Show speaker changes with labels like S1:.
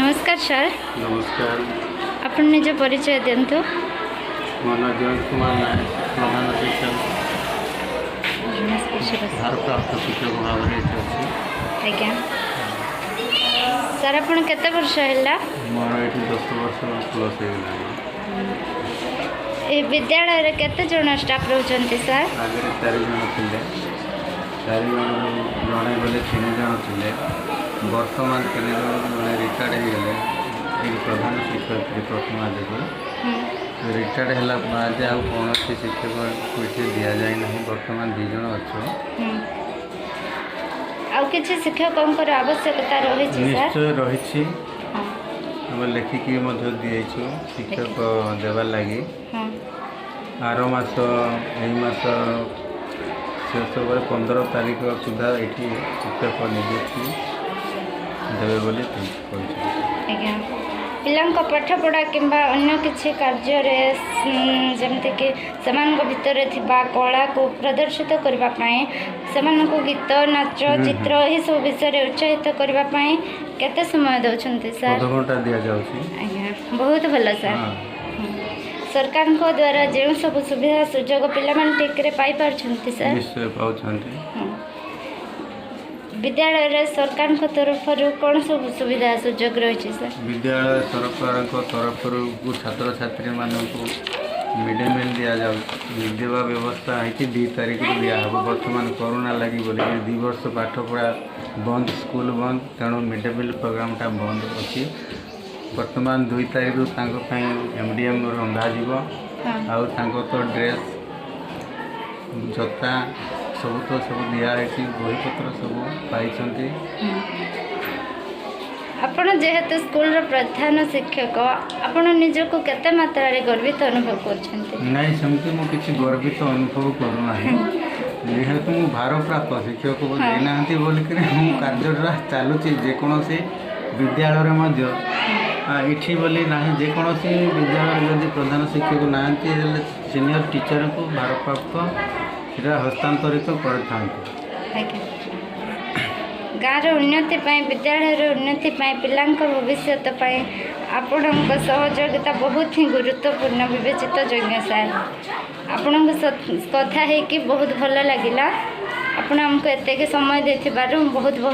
S1: नमस्कार सर।
S2: नमस्कार।
S1: आपण निज परिचय दिंतु।
S2: मो नाम जयंत कुमार नायक, प्रधान शिक्षक भारप्राप्त शिक्षक भाव में अच्छी।
S1: आज्ञा सर आपण केते वर्ष है?
S2: मोर ये 10 वर्ष प्लस
S1: ए विद्यालय रे केते जन स्टाफ रहउचंती सर?
S2: आगे 4 जन थे, 4 जन जड़े गले 3 जन थे, बर्तमान 3 जन रिटायर्ड हो गले। प्रधान शिक्षक प्रतिमा देवी रिटायर्ड है बाद आ कौन शिक्षक किसी दि जाए ना, बर्तमान 2 जन अच्छे।
S1: आउ किछि शिक्षकंकर आवश्यकता रही सर?
S2: निश्चय रही आम लिखिकी दिएछु शिक्षक देवार लगी। आर मास शेष 15 तारीख सुधा ये शिक्षक नियुक्ति देवे बोली
S1: आज्ञा पिलांक पाठपढ़ा किंबा अन्य किसी कार्य जमती कि सेमान भितर थिबा कला को प्रदर्शित करने से गीत नाच चित्र यही सब विषय उत्साहित करने केते समय दौरान सर?
S2: आधा घंटा दि जाउछि।
S1: आज्ञा बहुत भल सर। सरकार को द्वारा जो सब सुविधा सुजोग पिला ठीक पाई पारछंती सर?
S2: निश्चय पाउछंती।
S1: विद्यालय रे सरकार को तरफ कौन सब सुविधा सुजोग रही सर?
S2: विद्यालय सरकार तरफ छात्र छात्री मानक मिड डे मिल दि जाऊ देवा व्यवस्था है 2 तारीख दिया हम। बर्तमान कोरोना लगी बोले 2 वर्ष पाठ पढ़ा बंद, स्कूल बंद, तेणु मिड डे मिल प्रोग्रामटा बंद अच्छी। बर्तमान 2 तारीख MDM रंधा तो ड्रेस जता सब तो सब दिखाई बहीपत्र सब पाई।
S1: आपण जेहेतु स्कूल प्रधान शिक्षक आपण निजको केते मात्रा रे गर्वित अनुभव करछन्ते?
S2: नहीं सेमती मु किछि गर्वित अनुभव करूना जेहेतु मु भारप्राप्त शिक्षक देना बोल कार्य चलुची जेकोसी विद्यालय इठी बोली ना जेकोसी विद्यालय जदि प्रधान शिक्षक ना सीनियर टीचर को भारप्राप्त हस्तांतरित कर
S1: गाँव उन्नति विद्यालय उन्नति पिलांक भविष्य आपण सहयोगिता बहुत ही गुरुत्वपूर्ण विवेचित योग्य सर। आपण कथा है कि बहुत भल लगिला। आपण हमको एते समय देथिबारु बहुत बहुत